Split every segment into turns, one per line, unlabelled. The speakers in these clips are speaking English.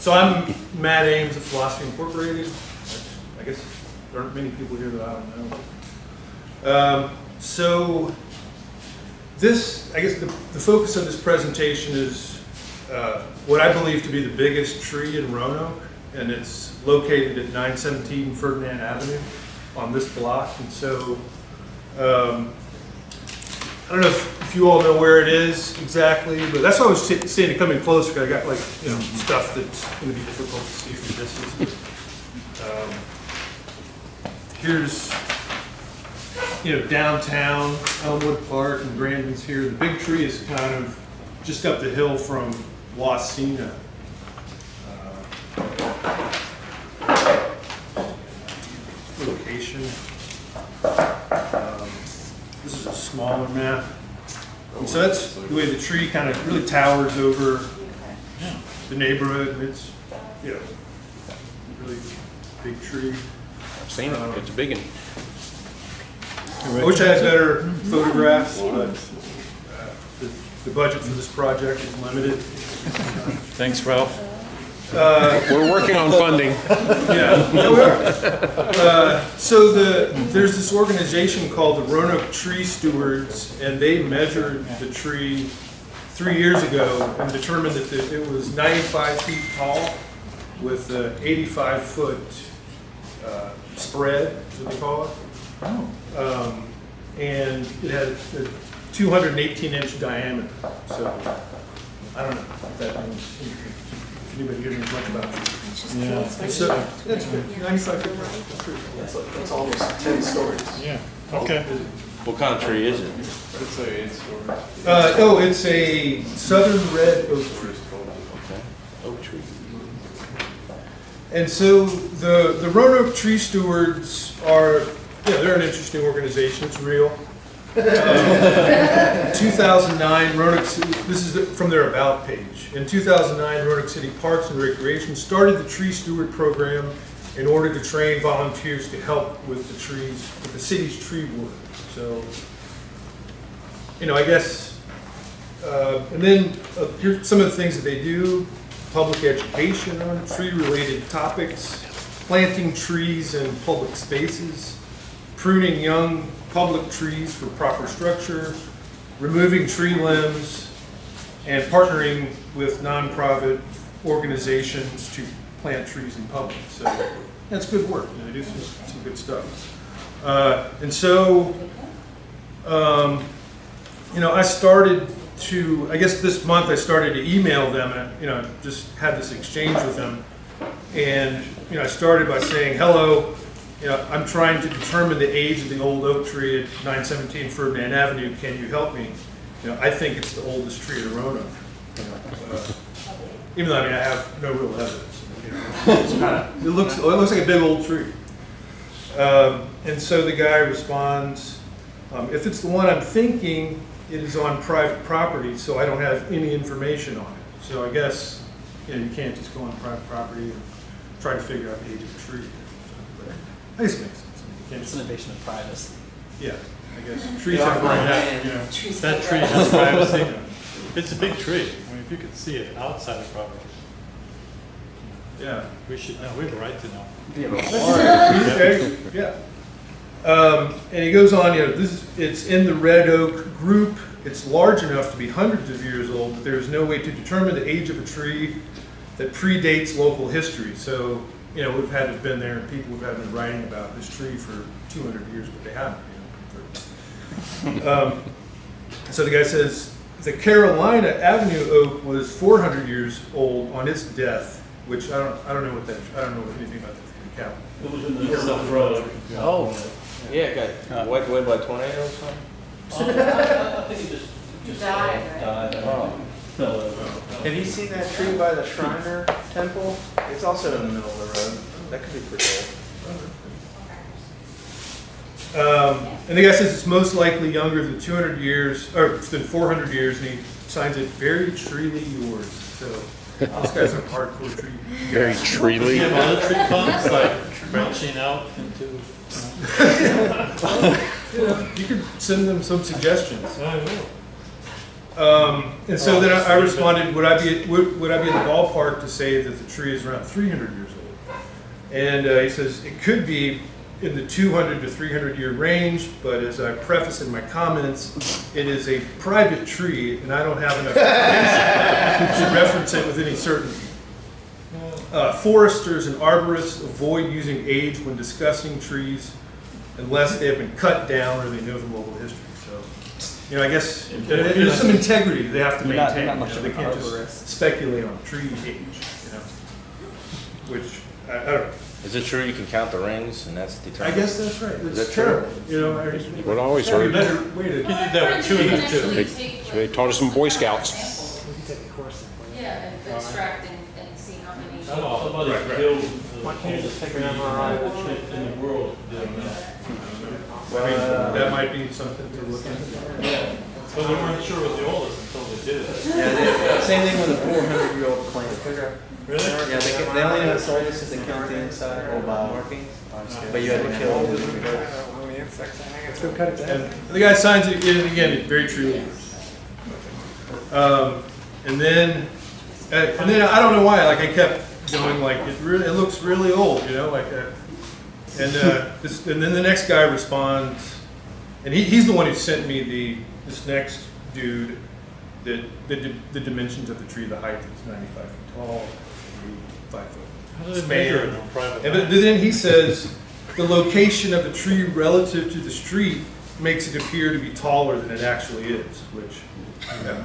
So I'm Matt Ames of Philosophy Incorporated. I guess there aren't many people here that I don't know. So this, I guess the focus of this presentation is what I believe to be the biggest tree in Roanoke, and it's located at 917 Ferdinand Avenue on this block. And so I don't know if you all know where it is exactly, but that's why I was saying to come in closer, because I got like, you know, stuff that's going to be difficult to see from distance. But, here's, you know, downtown, Elmwood Park, and Brandon's here. The big tree is kind of just up the hill from Wasena. Location. This is a smaller map. And so that's the way the tree kind of really towers over the neighborhood. And it's, you know, a really big tree.
I've seen it. It's a big one.
I wish I had better photographs, but the budget for this project is limited.
Thanks, Ralph.
We're working on funding.
Yeah, we are. So there's this organization called the Roanoke Tree Stewards, and they measured the tree 3 years ago and determined that it was 95 feet tall with an 85-foot spread, is what they call it. And it had a 218-inch diameter. So I don't know if that means anything. Anybody here knows much about it?
Yeah.
So that's good. 95 feet tall.
That's almost 10 stories.
Yeah. Okay.
What kind of tree is it?
It's like 8 stories.
It's a southern red oak tree.
Okay. Oak tree.
And so the Roanoke Tree Stewards are, they're an interesting organization. It's real. 2009, Roanoke City, this is from their About page. In 2009, Roanoke City Parks and Recreation started the Tree Steward program in order to train volunteers to help with the trees, with the city's tree work. So, I guess, and then here's some of the things that they do: public education on tree-related topics, planting trees in public spaces, pruning young public trees for proper structure, removing tree limbs, and partnering with nonprofit organizations to plant trees in public. So that's good work. They do some good stuff. And so, I started to, I guess this month I started to email them, and just had this exchange with them. And I started by saying, hello, I'm trying to determine the age of the old oak tree at 917 Ferdinand Avenue. Can you help me? I think it's the oldest tree in Roanoke. Even though I have no real evidence. It looks like a big old tree. And so the guy responds, if it's the one I'm thinking, it is on private property, so I don't have any information on it. So I guess you can't just go on private property and try to figure out the age of the tree. I guess it makes sense.
It's an invasion of privacy.
Yeah, I guess trees have privacy.
That tree has privacy. It's a big tree. I mean, if you could see it outside of property,
Yeah.
we should know. We have a right to know.
Okay, yeah. And he goes on, it's in the red oak group. It's large enough to be hundreds of years old, but there is no way to determine the age of a tree that predates local history. So, we've had been there, and people have been writing about this tree for 200 years, but they haven't. So the guy says, the Carolina Avenue oak was 400 years old on its death, which I don't know anything about that.
It was in the North Road.
Oh, yeah, it got wiped away by a tornado or something?
I think it just died.
Oh.
Fell over.
Have you seen that tree by the Shriner Temple? It's also in the middle of the road. That could be pretty old.
And the guy says it's most likely younger than 200 years, or than 400 years, and he signs it very treely yours. So this guy's a hardcore tree.
Very
Do
treely.
you have other tree clumps like branching out into?
You could send them some suggestions.
I will.
And so then I responded, would I be in the ballpark to say that the tree is around 300 years old? And he says, it could be in the 200 to 300 year range, but as I preface in my comments, it is a private tree, and I don't have enough information to reference it with any certainty. Foresters and arborists avoid using age when discussing trees unless they have been cut down or they know the local history. So, I guess there's some integrity they have to
You're not-
maintain.
you're not much of
They
an
can't
arborist.
just speculate on tree age, which, I don't know.
Is it true you can count the rings and that's
I
determined?
guess that's right.
Is
It's
that true?
terrible,
What I always
There's
heard,
a better way to.
You did that with 2 and 2.
they taught us in Boy Scouts.
Yeah, and extract and see how many.
Somebody
Right, right.
killed
Why can't you just take an
the
MRI?
oldest tree in the world doing that.
I mean, that might be something to look into.
Yeah, but they weren't sure it was the oldest until they did it.
Yeah, same thing with a 400-year-old plant.
Really?
Yeah, they only know it's oldest if they count the inside or markings, but you had to kill it.
Let's go cut it down.
And the guy signs it again, very true. And then I don't know why, like I kept going like it looks really old, and then the next guy responds, and he's the one who sent me this next dude that the dimensions of the tree, the height is 95 feet tall, 5 foot.
How do they measure it
span.
on private
And
land?
but then he says the location of the tree relative to the street makes it appear to be taller than it actually is, which I don't know.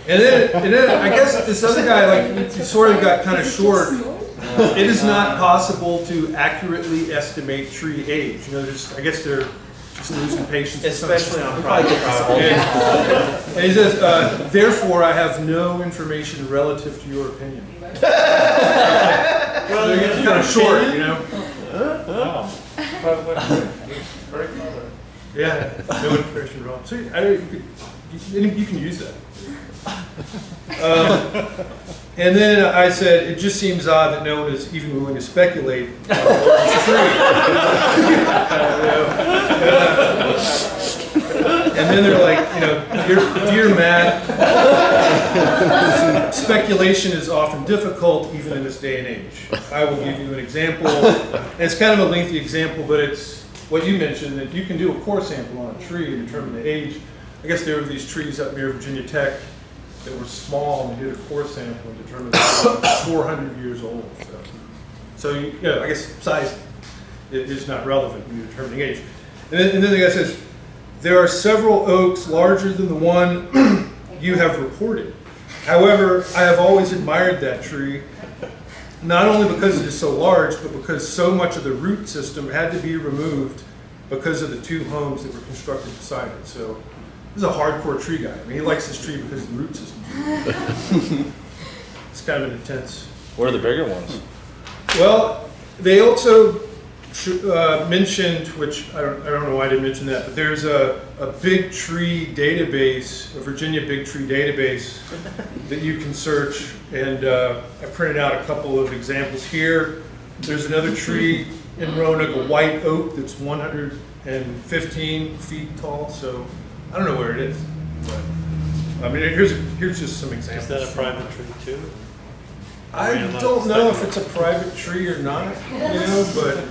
And then I guess this other guy, like, he sort of got kind of short. It is not possible to accurately estimate tree age. I guess they're just losing patience.
Especially on private property.
And he says, therefore, I have no information relative to your opinion.
Well,
They're getting kind of short,
Wow. Very clever.
Yeah, no information at all. So you can use that. And then I said, it just seems odd that no one is even willing to speculate on the tree. And then they're like, dear Matt, speculation is often difficult even in this day and age. I will give you an example. And it's kind of a lengthy example, but it's what you mentioned, that you can do a core sample on a tree and determine the age. I guess there were these trees up near Virginia Tech that were small, and we did a core sample and determined they were 400 years old. So I guess size is not relevant when you're determining age. And then the guy says, there are several oaks larger than the one you have reported. However, I have always admired that tree, not only because it is so large, but because so much of the root system had to be removed because of the 2 homes that were constructed beside it. So this is a hardcore tree guy. I mean, he likes this tree because of the root system. It's kind of an intense.
What are the bigger ones?
Well, they also mentioned, which I don't know why I didn't mention that, but there's a big tree database, a Virginia big tree database that you can search, and I printed out a couple of examples here. There's another tree in Roanoke, a white oak that's 115 feet tall, so I don't know where it is. But, I mean, here's just some examples.
Is that a private tree too?
I don't know if it's a private tree or not, but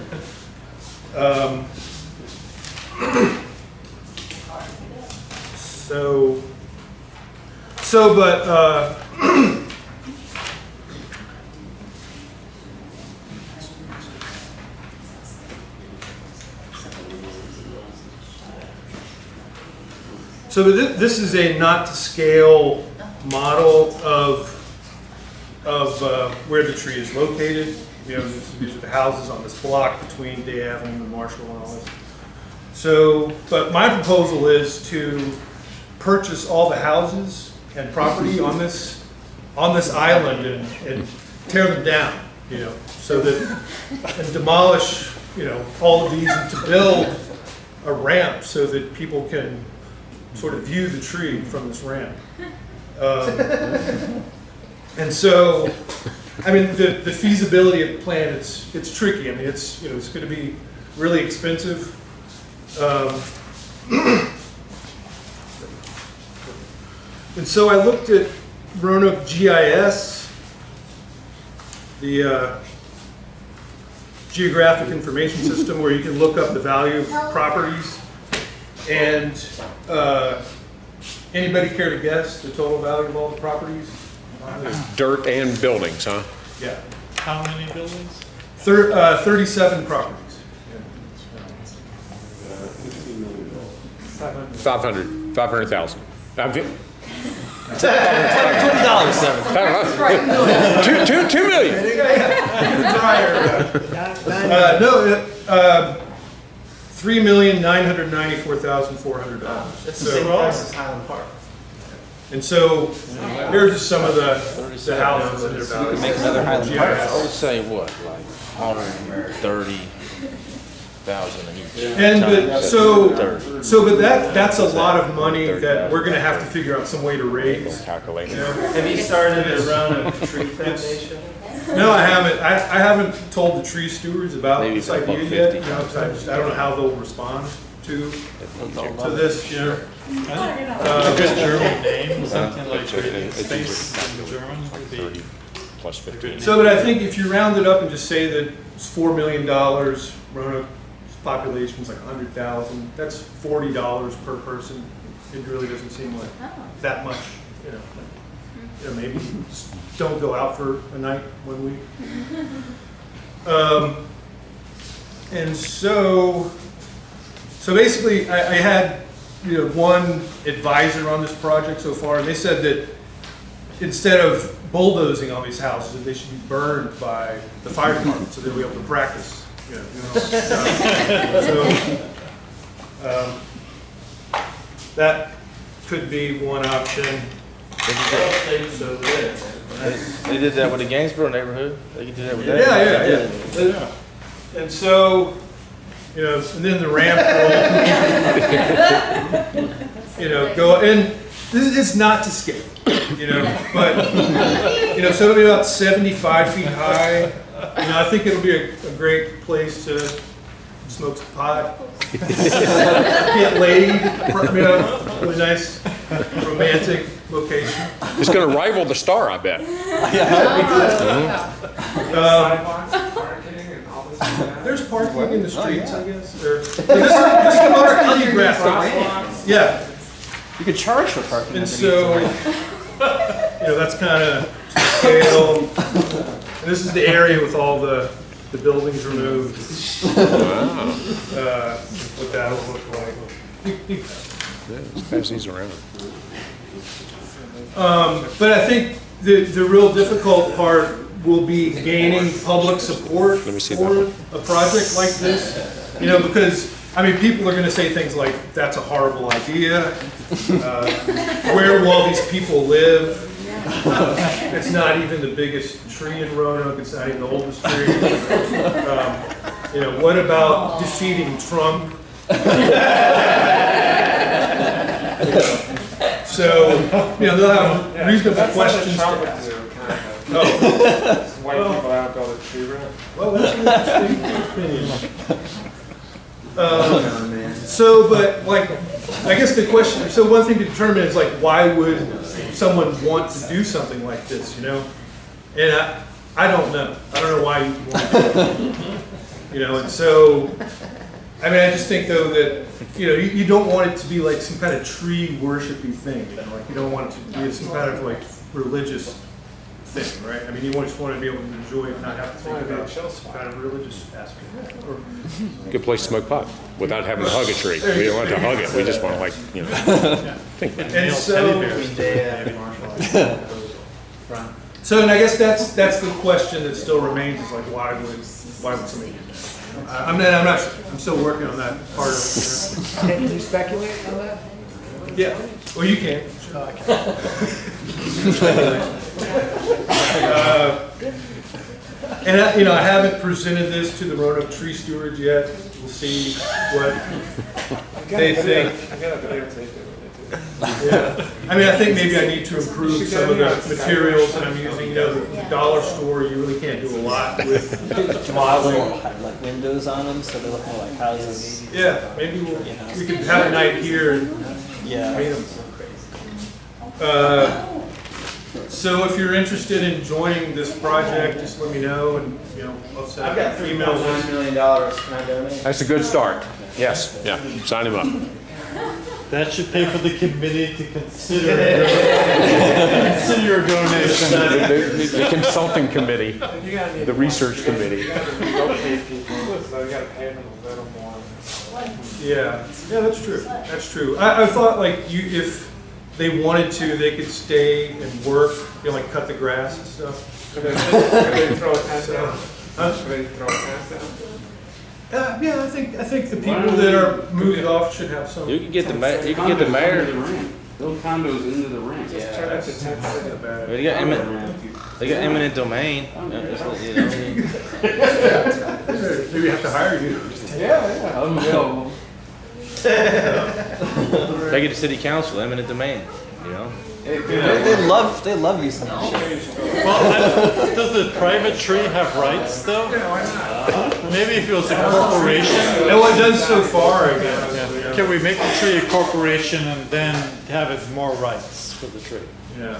so this is a not to scale model of where the tree is located. These are the houses on this block between Day Avenue and Marshall and all this. So, but my proposal is to purchase all the houses and property on this island and tear them down, so that, and demolish, all of these, and to build a ramp so that people can sort of view the tree from this ramp. And so, I mean, the feasibility of the plan, it's tricky. I mean, it's going to be really expensive. And so I looked at Roanoke GIS, the Geographic Information System, where you can look up the value of properties. And anybody care to guess the total value of all the properties?
Dirt and buildings, huh?
Yeah,
How many buildings?
37 properties.
500,000.
$20, seven.
$2 million.
No, $3,994,400.
It's the same price as Highland Park.
And so here's just some of the houses and their values.
Make another Highland Park.
GIS.
I would say what, like 130,000 in each.
And but,
Times
so
30.
but that's a lot of money that we're gonna have to figure out some way to raise.
Calculate.
You know?
Have you started a Roanoke Tree Foundation?
No, I haven't. I haven't told the tree stewards about
Maybe
this
it's like
idea yet.
150.
You know, 'cause I don't know how they'll respond to this. You know,
A good German name, something like space in German would be.
Plus 15.
so but I think if you round it up and just say that it's $4 million, Roanoke's population is like 100,000. That's $40 per person. It really doesn't seem like that much. You know, maybe just don't go out for a night 1 week. And so basically, I had one advisor on this project so far, and they said that instead of bulldozing all these houses, that they should be burned by the fire department so they'll be able to practice. That could be one option.
They did that with the Gainsborough neighborhood. They could do that with that.
Yeah. And so, and then the ramp will, go, and this is not to scale, but, so it'll be about 75 feet high. I think it'll be a great place to smoke some pot, get laid, really nice romantic location.
It's going to rival the Star, I bet.
There's parking in the streets, I guess. There's some other geographic. Yeah,
You could charge for parking.
and so, that's kind of scale. And this is the area with all the buildings removed. What that'll look like.
Just pass these around.
But I think the real difficult part will be gaining public support
Let me see
for
that
a project like this. Because, people are going to say things like, that's a horrible idea. Where will all these people live? It's not even the biggest tree in Roanoke. It's not even the oldest tree. What about defeating Trump? So, they'll have reasonable questions to ask.
White people out all the tree rent.
Well, that's an interesting opinion. But I guess the question, so one thing to determine is why would someone want to do something like this, And I don't know. I don't know why you want to do it. And so, I just think though that, you don't want it to be like some kind of tree worshipy thing, you don't want it to be some kind of religious thing, right? You just want to be able to enjoy it, not have to think about some kind of religious aspect.
Good place to smoke pot without having to hug a tree. We don't want to hug it. We just want to think about it.
And so, and I guess that's the question that still remains is why would somebody do that? I'm still working on that part of it.
Can you speculate on that?
Yeah, well, you can. And I haven't presented this to the Roanoke tree stewards yet. We'll see what they think.
I got a videotape of it.
Yeah, I mean, I think maybe I need to improve some of the materials that I'm using, you know, the dollar store, you really can't do a lot with.
Like windows on them, so they look more like houses.
Yeah, maybe we could have a night here and
Yeah.
paint them. So if you're interested in joining this project, just let me know and, you know, I'll send
I've got
emails.
$3.9 million. Can I donate?
That's a good start. Yes, yeah, sign him up.
That should pay for the committee to consider your donation.
The consulting committee, the research committee.
So you gotta pay them a little more.
Yeah, that's true. That's true. I thought like if they wanted to, they could stay and work, you know, like cut the grass and stuff.
Could they throw a tent down?
Huh?
Could they throw a tent down?
Yeah, I think the people that are moved off should have some.
You can get the mayor.
Build condos into the ramp.
Turn out the tent in the back.
They got eminent domain. You know,
Maybe we have to hire you.
Yeah.
I'm available.
Take it to city council, eminent domain. You know.
They love using that shit.
Well, does the private tree have rights though? Maybe if it was a corporation.
No, it does so far, I guess.
Yeah. Can we make the tree a corporation and then have it more rights for the tree?
Yeah.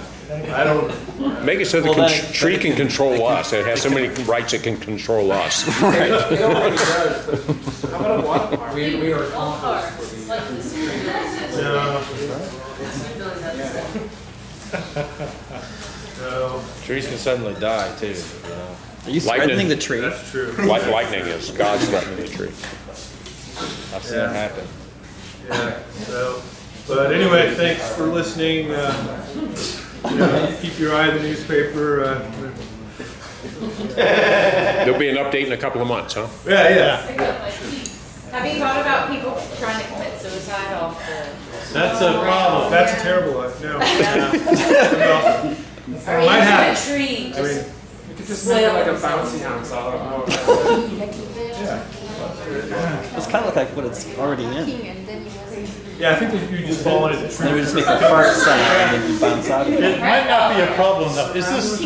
I don't.
Make it so the
Well, then-
tree can control us. It has so many rights it can control us.
It already does, but how about a water park? We are
Ballparks,
compost.
like this is
No.
$2 million.
No.
Trees can suddenly die too. You know.
Are you
Lightning.
threatening the tree?
That's true.
Lightning is God's threatening the tree.
I've seen it happen.
Yeah. So, but anyway, thanks for listening. You know, keep your eye on the newspaper.
There'll be an update in a couple of months, huh?
Yeah.
Have you thought about people trying to commit suicide off the?
That's a problem.
That's a terrible life. No.
Or
Might
even
happen.
a tree,
I mean,
just
You could just make it like a bouncy house out of
It's kind of like what it's already in.
yeah, I think that you just fall into the tree.
They would just make a fart sound and then you bounce out of it.
It might not be a problem though. Is this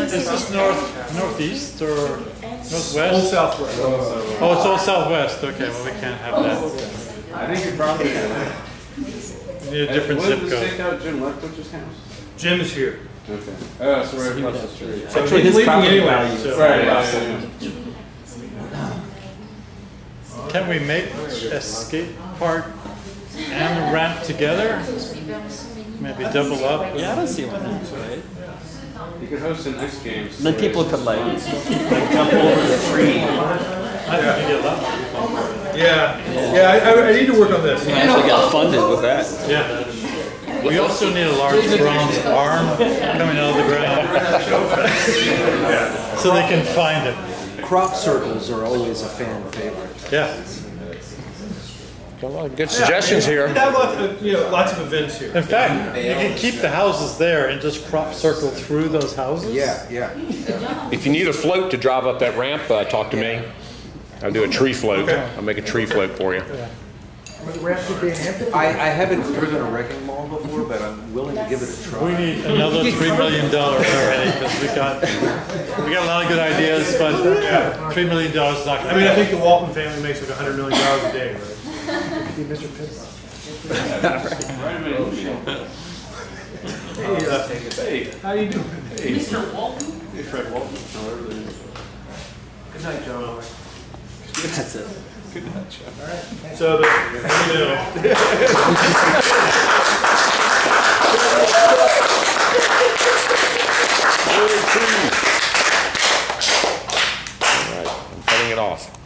northeast or northwest?
Old Southwest.
Oh, it's all southwest. Okay, well we can't have that.
I think you're probably.
We need a different
What
zip
did the
code.
stakeout Jim Leftwich's house?
Jim is here.
Okay. Oh, so we're across the street.
So
Actually,
he's
his
leaving
property
anyway.
value is
So.
Right, yeah.
Can we make a skate park and ramp together? Maybe double up?
Yeah, I don't see what that's right.
You could host an X Games.
Then people could like jump over the tree.
I think you get a lot more people.
Yeah. I need to work on this.
Actually get funded with that.
Yeah. We also need a large bronze arm coming out of the ground. So they can find it.
Crop circles are always a fan favorite.
Yeah.
Got a lot of good suggestions
We
here.
have lots of events here.
In fact, you can keep the houses there and just crop circle through those houses.
Yeah.
If you need a float to drive up that ramp, talk to me. I'll do a tree float. I'll make a tree float for you.
I haven't driven a wrecking ball before, but I'm willing to give it a try.
We need another $3 million already because we got a lot of good ideas, but $3 million is not going to.
I mean, I think the Walton family makes like $100 million a day, right?
Right a minute.
Hey, how you doing?
Mr. Walton?
Hey, Fred Walton. However they-
Good night, John.
That's it.
So,
All right, I'm cutting it off.